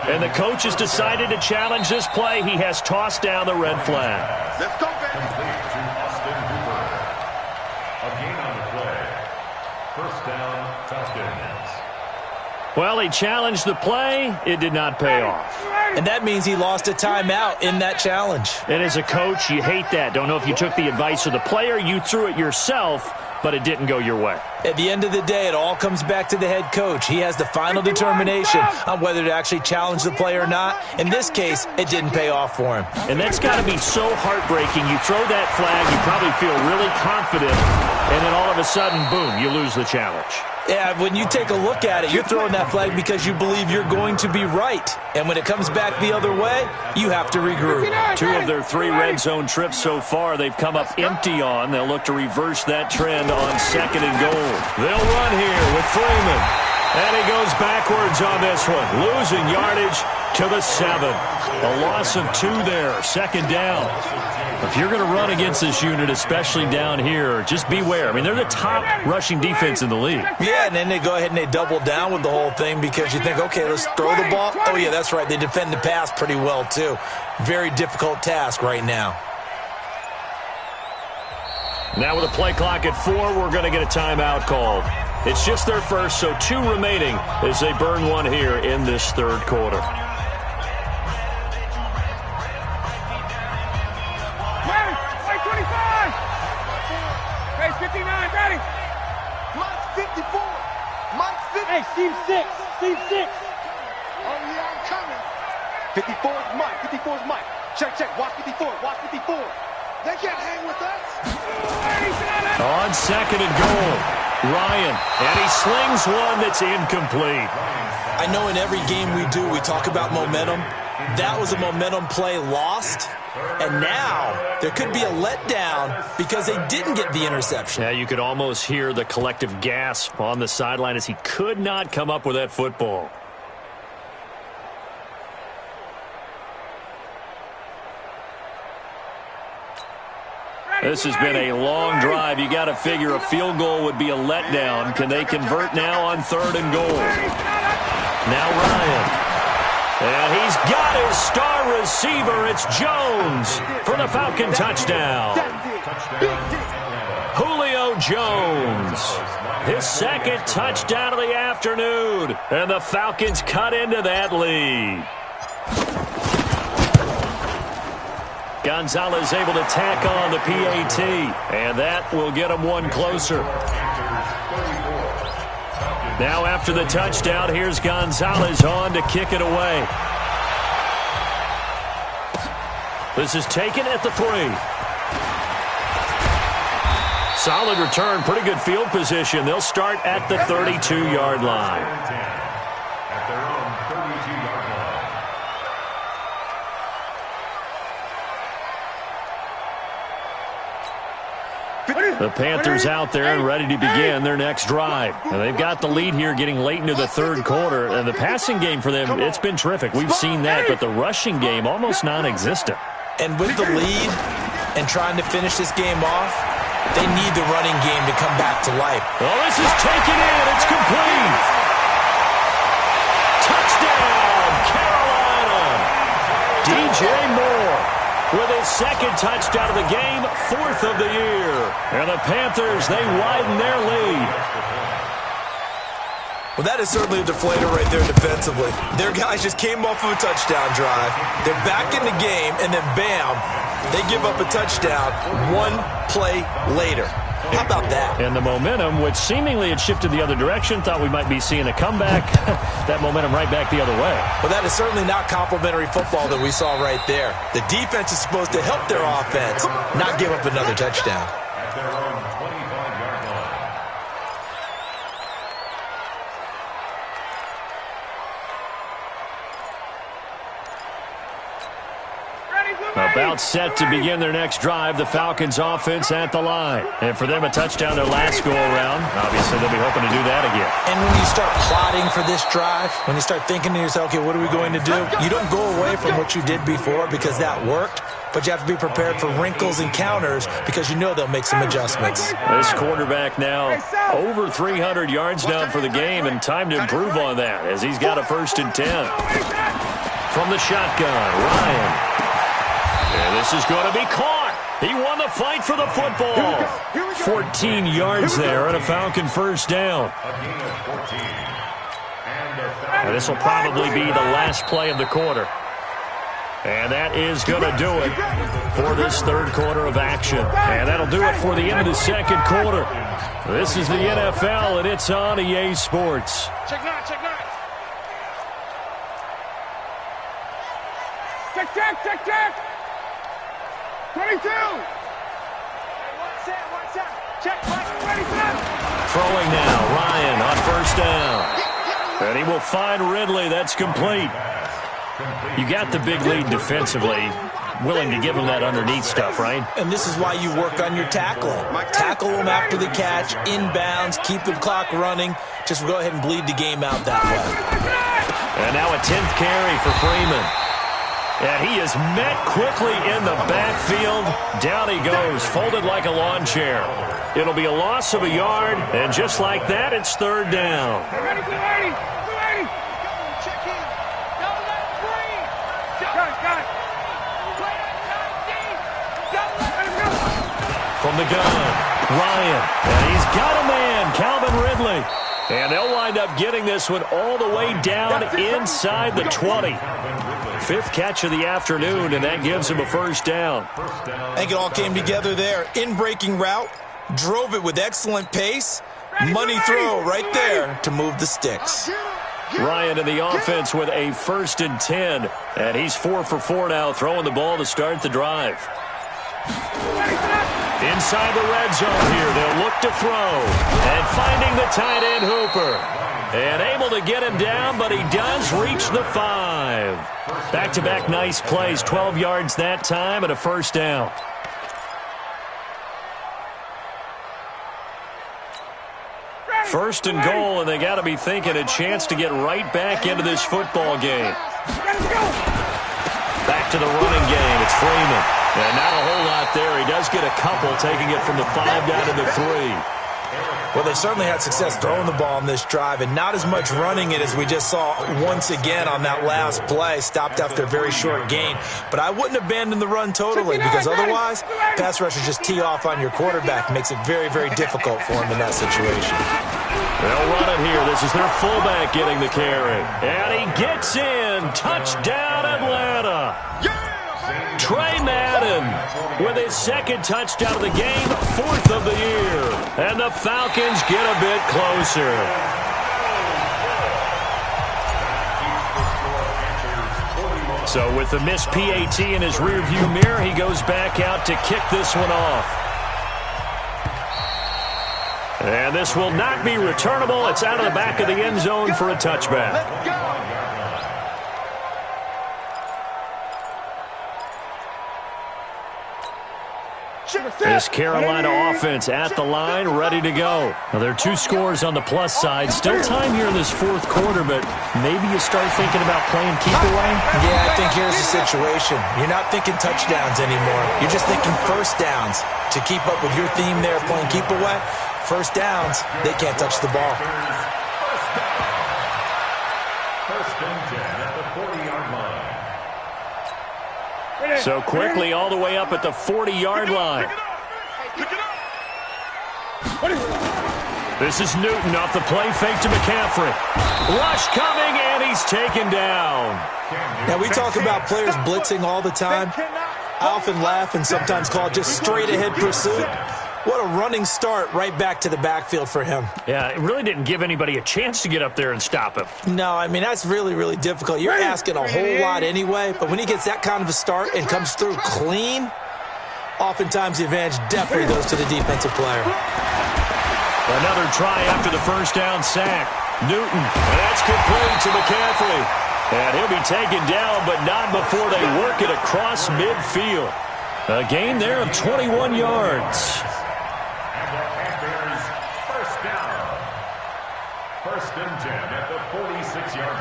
And the coach has decided to challenge this play. He has tossed down the red flag. Let's go, baby. A gain on the play. First down, Falcons. Well, he challenged the play. It did not pay off. And that means he lost a timeout in that challenge. And as a coach, you hate that. Don't know if you took the advice of the player. You threw it yourself, but it didn't go your way. At the end of the day, it all comes back to the head coach. He has the final determination on whether to actually challenge the play or not. In this case, it didn't pay off for him. And that's got to be so heartbreaking. You throw that flag, you probably feel really confident, and then all of a sudden, boom, you lose the challenge. Yeah, when you take a look at it, you're throwing that flag because you believe you're going to be right. And when it comes back the other way, you have to regroup. 2 of their 3 red zone trips so far, they've come up empty on. They'll look to reverse that trend on 2nd and goal. They'll run here with Freeman. And he goes backwards on this one, losing yardage to the 7. A loss of 2 there, 2nd down. If you're going to run against this unit, especially down here, just beware. I mean, they're the top rushing defense in the league. Yeah, and then they go ahead and they double down with the whole thing because you think, okay, let's throw the ball. Oh, yeah, that's right. They defend the pass pretty well, too. Very difficult task right now. Now with a play clock at 4, we're going to get a timeout called. It's just their first, so 2 remaining as they burn one here in this 3rd quarter. Hey, 25! Hey, 59, ready! Mike's 54! Mike's 50! Hey, Steve 6! Steve 6! Oh, yeah, I'm coming! 54 is Mike, 54 is Mike. Check, check, watch 54, watch 54. They can't hang with us. On 2nd and goal, Ryan, and he slings one that's incomplete. I know in every game we do, we talk about momentum. That was a momentum play lost, and now there could be a letdown because they didn't get the interception. Yeah, you could almost hear the collective gasp on the sideline as he could not come up with that football. This has been a long drive. You got to figure a field goal would be a letdown. Can they convert now on 3rd and goal? Now Ryan. And he's got his star receiver. It's Jones for the Falcon touchdown. Julio Jones. His 2nd touchdown of the afternoon. And the Falcons cut into that lead. Gonzalez able to tack on the PAT, and that will get him one closer. Now after the touchdown, here's Gonzalez on to kick it away. This is taken at the 3. Solid return, pretty good field position. They'll start at the 32-yard line. At their own 32-yard line. The Panthers out there and ready to begin their next drive. And they've got the lead here getting late into the 3rd quarter. And the passing game for them, it's been terrific. We've seen that, but the rushing game almost non-existent. And with the lead and trying to finish this game off, they need the running game to come back to life. Oh, this is taken in. It's complete. Touchdown, Carolina. DJ Moore with his 2nd touchdown of the game, 4th of the year. And the Panthers, they widen their lead. Well, that is certainly a deflator right there defensively. Their guys just came off of a touchdown drive. They're back in the game, and then bam, they give up a touchdown 1 play later. How about that? And the momentum, which seemingly had shifted the other direction, thought we might be seeing a comeback. That momentum right back the other way. Well, that is certainly not complimentary football that we saw right there. The defense is supposed to help their offense, not give up another touchdown. At their own 25-yard line. About set to begin their next drive, the Falcons offense at the line. And for them, a touchdown their last go-around. Obviously, they'll be hoping to do that again. And when you start plotting for this drive, when you start thinking to yourself, okay, what are we going to do? You don't go away from what you did before because that worked, but you have to be prepared for wrinkles and counters because you know they'll make some adjustments. This quarterback now over 300 yards now for the game, and time to improve on that as he's got a 1st and 10. From the shotgun, Ryan. And this is going to be caught. He won the fight for the football. 14 yards there and a Falcon 1st down. And this will probably be the last play of the quarter. And that is going to do it for this 3rd quarter of action. And that'll do it for the end of the 2nd quarter. This is the NFL, and it's on EA Sports. Check 9, check 9. Check, check, check, check. 22. Hey, 1 set. Check, Mike, 27. Throwing now, Ryan on first down. And he will find Ridley. That's complete. You got the big lead defensively. Willing to give him that underneath stuff, right? And this is why you work on your tackling. Tackle him after the catch, inbounds, keep the clock running. Just go ahead and bleed the game out that way. And now a 10th carry for Freeman. And he is met quickly in the backfield. Down he goes, folded like a lawn chair. It'll be a loss of a yard, and just like that, it's third down. From the gun, Ryan, and he's got a man, Calvin Ridley. And they'll wind up getting this one all the way down inside the 20. Fifth catch of the afternoon, and that gives him a first down. I think it all came together there. In-breaking route, drove it with excellent pace. Money throw right there to move the sticks. Ryan in the offense with a 1st and 10. And he's 4 for 4 now, throwing the ball to start the drive. Inside the red zone here, they'll look to throw. And finding the tight end Hooper. And able to get him down, but he does reach the 5. Back-to-back nice plays, 12 yards that time and a first down. First and goal, and they got to be thinking a chance to get right back into this football game. Back to the running game, it's Freeman. And not a whole lot there. He does get a couple, taking it from the 5 down to the 3. Well, they certainly had success throwing the ball on this drive, and not as much running it as we just saw once again on that last play. Stopped after a very short gain. But I wouldn't abandon the run totally, because otherwise, pass rushers just tee off on your quarterback. Makes it very, very difficult for him in that situation. They'll run it here. This is their fullback getting the carry. And he gets in. Touchdown, Atlanta. Trey Madden with his 2nd touchdown of the game, 4th of the year. And the Falcons get a bit closer. So with the missed PAT in his rearview mirror, he goes back out to kick this one off. And this will not be returnable. It's out of the back of the end zone for a touchback. This Carolina offense at the line, ready to go. Now, there are 2 scores on the plus side. Still time here in this 4th quarter, but maybe you start thinking about playing keep away? Yeah, I think here's the situation. You're not thinking touchdowns anymore. You're just thinking first downs. To keep up with your theme there, playing keep away, first downs, they can't touch the ball. First and 10 at the 40-yard line. So quickly all the way up at the 40-yard line. This is Newton off the play fake to McCaffrey. Rush coming, and he's taken down. Now, we talk about players blitzing all the time. I often laugh and sometimes call it just straight-ahead pursuit. What a running start right back to the backfield for him. Yeah, it really didn't give anybody a chance to get up there and stop him. No, I mean, that's really, really difficult. You're asking a whole lot anyway, but when he gets that kind of a start and comes through clean, oftentimes the advantage definitely goes to the defensive player. Another try after the first down sack. Newton, and that's complete to McCaffrey. And he'll be taken down, but not before they work it across midfield. A gain there of 21 yards. First and 10 at the 46-yard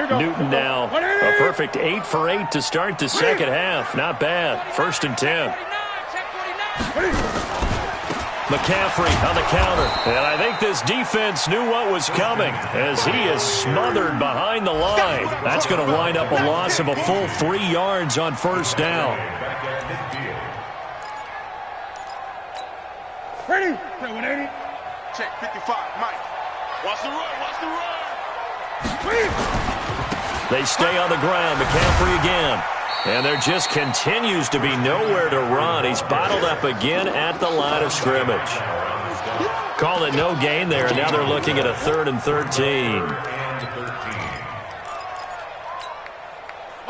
line. Newton now a perfect 8 for 8 to start the second half. Not bad. First and 10. McCaffrey on the counter. And I think this defense knew what was coming as he is smothered behind the line. That's going to wind up a loss of a full 3 yards on first down. Ready? 180. Check 55, Mike. Watch the run, watch the run. They stay on the ground. McCaffrey again. And there just continues to be nowhere to run. He's bottled up again at the line of scrimmage. Call it no gain there, and now they're looking at a 3rd and 13.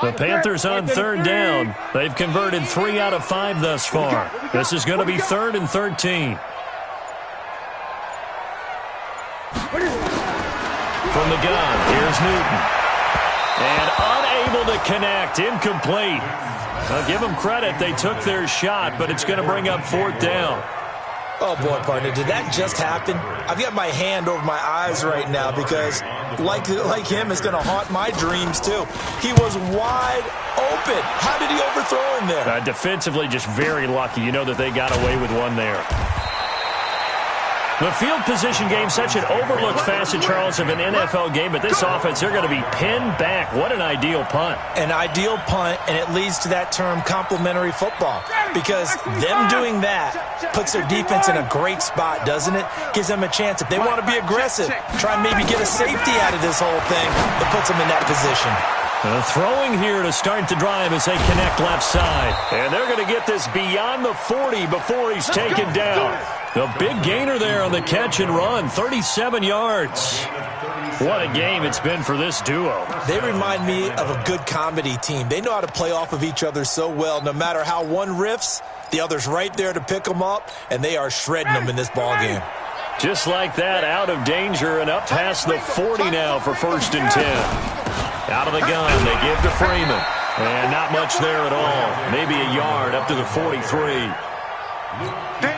The Panthers on third down. They've converted 3 out of 5 thus far. This is going to be 3rd and 13. From the gun, here's Newton. And unable to connect, incomplete. I'll give them credit, they took their shot, but it's going to bring up 4th down. Oh, boy, partner, did that just happen? I've got my hand over my eyes right now because, like him, it's going to haunt my dreams, too. He was wide open. How did he overthrow him there? Defensively, just very lucky. You know that they got away with one there. The field position game, such an overlooked facet, Charles, of an NFL game, but this offense, they're going to be pinned back. What an ideal punt. An ideal punt, and it leads to that term complementary football, because them doing that puts their defense in a great spot, doesn't it? Gives them a chance. If they want to be aggressive, try and maybe get a safety out of this whole thing, it puts them in that position. Throwing here to start the drive as they connect left side. And they're going to get this beyond the 40 before he's taken down. The big gainer there on the catch and run, 37 yards. What a game it's been for this duo. They remind me of a good comedy team. They know how to play off of each other so well. No matter how one riffs, the other's right there to pick them up, and they are shredding them in this ballgame. Just like that, out of danger and up past the 40 now for 1st and 10. Out of the gun, they give to Freeman. And not much there at all. Maybe a yard up to the 43.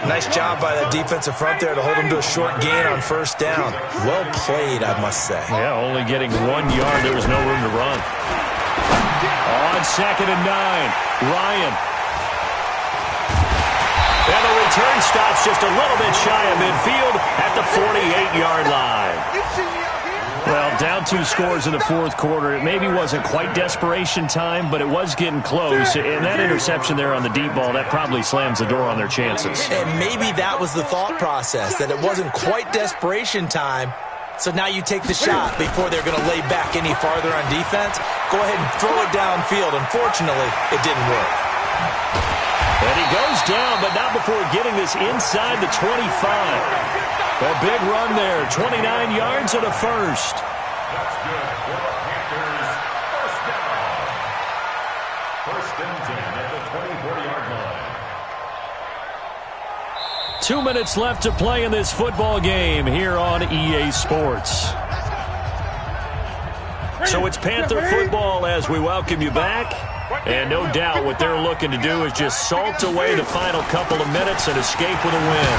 Nice job by that defensive front there to hold him to a short gain on 1st down. Well played, I must say. Yeah, only getting 1 yard. There was no room to run. On 2nd and 9, Ryan. And the return stops just a little bit shy of midfield at the 48-yard line. Well, down 2 scores in the 4th quarter. It maybe wasn't quite desperation time, but it was getting close. And that interception there on the deep ball, that probably slams the door on their chances. And maybe that was the thought process, that it wasn't quite desperation time. So now you take the shot before they're going to lay back any farther on defense. Go ahead and throw it downfield. Unfortunately, it didn't work. And he goes down, but not before getting this inside the 25. A big run there, 29 yards and a first. That's good for the Panthers. 1st down. 1st and 10 at the 24-yard line. 2 minutes left to play in this football game here on EA Sports. So it's Panther football as we welcome you back. And no doubt what they're looking to do is just salt away the final couple of minutes and escape with a win.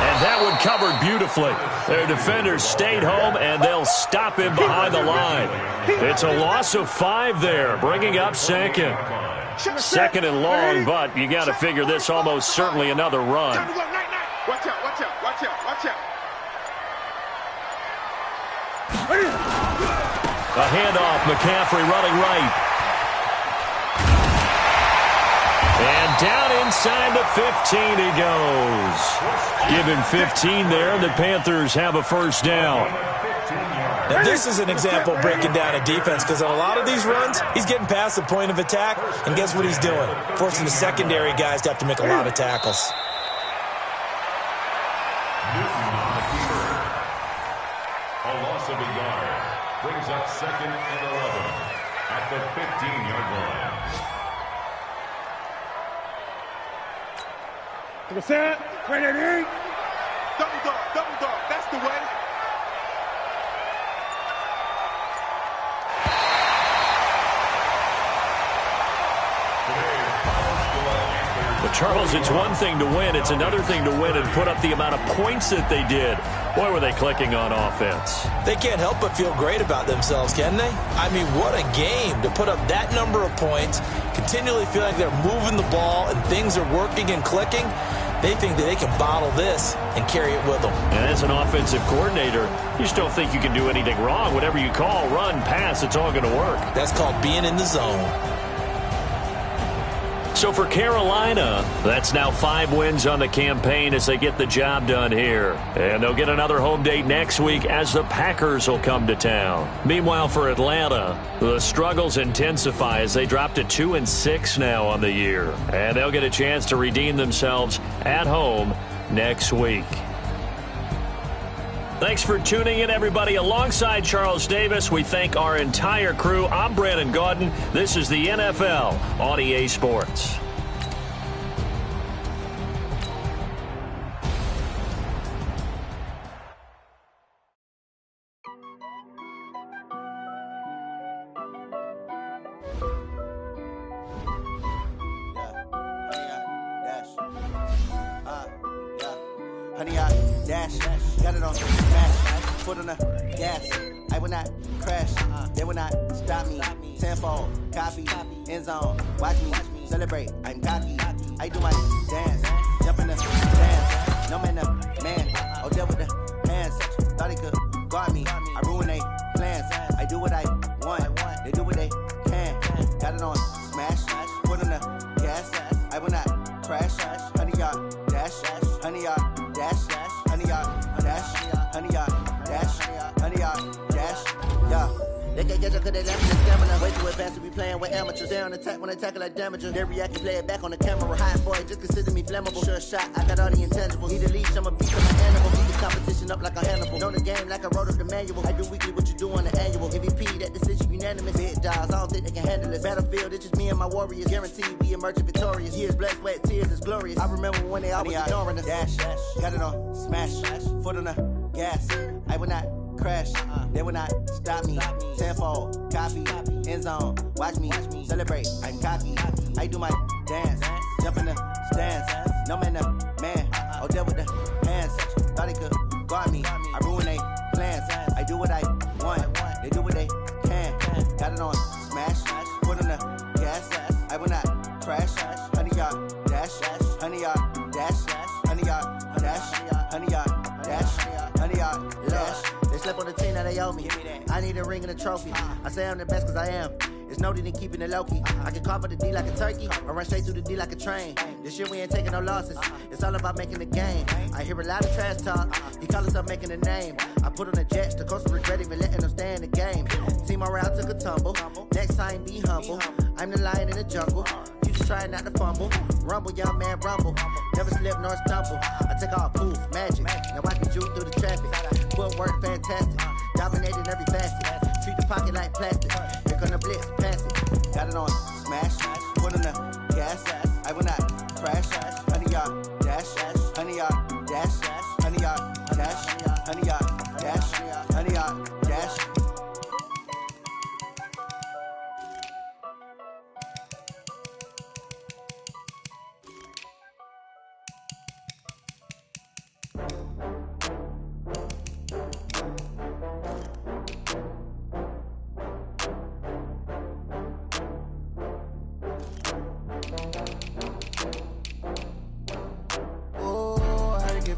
And that one covered beautifully. Their defenders stayed home, and they'll stop him behind the line. It's a loss of 5 there, bringing up 2nd. 2nd and long, but you got to figure this almost certainly another run. Watch out, watch out, watch out, watch out. A handoff, McCaffrey running right. And down inside the 15 he goes. Give him 15 there, and the Panthers have a 1st down. Now, this is an example breaking down a defense, because on a lot of these runs, he's getting past the point of attack, and guess what he's doing? Forcing the secondary guys to have to make a lot of tackles. A loss of a yard brings up 2nd and 11 at the 15-yard line. To the set, ready, double dog, that's the way. But Charles, it's one thing to win. It's another thing to win and put up the amount of points that they did. Boy, were they clicking on offense. They can't help but feel great about themselves, can they? I mean, what a game to put up that number of points, continually feel like they're moving the ball and things are working and clicking. They think that they can bottle this and carry it with them. And as an offensive coordinator, you just don't think you can do anything wrong. Whatever you call, run, pass, it's all going to work. That's called being in the zone. So for Carolina, that's now 5 wins on the campaign as they get the job done here. And they'll get another home date next week as the Packers will come to town. Meanwhile, for Atlanta, the struggles intensify as they drop to 2-6 now on the year. And they'll get a chance to redeem themselves at home next week. Thanks for tuning in, everybody. Alongside Charles Davis, we thank our entire crew. I'm Brandon Gaudin. This is the NFL on EA Sports. Honey, I dash, got it on smash, foot on the gas. I will not crash, they will not stop me. Tenfold, copy, end zone, watch me celebrate. I'm cocky, I do my dance, jump in the dance. No man, the man, oh deal with the hands. Thought he could guard me, I ruin they plans. I do what I want, they do what they can. Got it on smash, foot on the gas. I will not crash, honey, y'all dash, honey, y'all dash, honey, y'all dash, honey, y'all dash, honey, y'all dash, yeah. They can't catch up cause they lack the stamina. Way too advanced to be playing with amateurs. They on attack when they tackle like damages. They react and play it back on the camera. Hot boy, just consider me flammable. Sure shot, I got all the intangibles. Need a leash, I'm a beast, I'm an animal. Beat the competition up like a Hannibal. Know the game like I wrote up the manual. I do weekly what you do on the annual. MVP, that decision unanimous. Big dogs, I don't think they can handle it. Battlefield, it's just me and my warriors. Guaranteed we emerge victorious. Years, blood, sweat, tears, is glorious. I remember when they always ignoring us. Dash, got it on smash, foot on the gas. I will not crash, they will not stop me. Tenfold, copy, end zone, watch me celebrate. I'm cocky, I do my dance, jump in the stands. No man, the man, oh deal with the hands. Thought he could guard me, I ruin they plans. I do what I want, they do what they can. Got it on smash, foot on the gas. I will not crash, honey, y'all dash, honey, y'all dash, honey, y'all dash, honey, y'all dash, honey, y'all dash. They slept on the team, now they owe me. I need a ring and a trophy. I say I'm the best cause I am. It's noted in keeping it low-key. I can carve up the D like a turkey, or run straight through the D like a train. This year we ain't taking no losses. It's all about making the game. I hear a lot of trash talk. He call himself making a name. I put on the Jets, the coach regret even letting them stay in the game. Team morale took a tumble. Next time be humble. I'm the lion in the jungle. You just trying not to fumble. Rumble, young man, rumble. Never slip nor stumble. I take off, poof, magic. Now I can juke through the traffic. Footwork fantastic. Dominating every facet. Treat the pocket like plastic. Here come the blitz, pass it. Got it on smash, foot on the gas. I will not crash. Honey, y'all dash, honey, y'all dash, honey, y'all dash, honey, y'all dash, honey, y'all dash.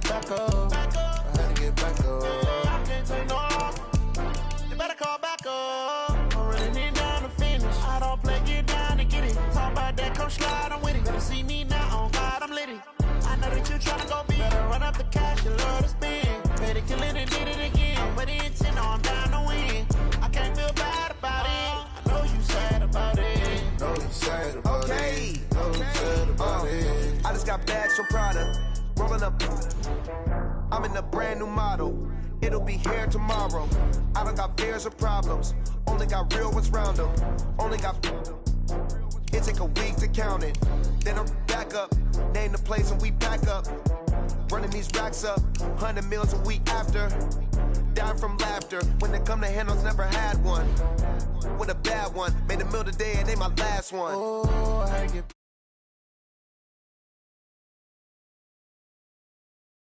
Back up. I had to get back up. I can't take no off. You better call back up. I'm running it down to finish. I don't play, get down to get it. Talk about that, come slide, I'm with it. Better see me now, on God, I'm lit it. I know that you tryna go big. Better run up the cash, you love to spend. Better kill it and did it again. I'm with the intent, no, I'm down to win. I can't feel bad about it. I know you sad about it. Know you sad about it. Know you sad about it. I just got bags from Prada. Rolling up, I'm in a brand new model. It'll be here tomorrow. I don't got fears or problems. Only got real ones round them. Only got. It take a week to count it. Then I'm back up. Name the place and we pack up. Running these racks up. 100 meals a week after. Down from laughter. When they come to handles, never had one. With a bad one. Made a meal today and they my last one. Oh, I had to get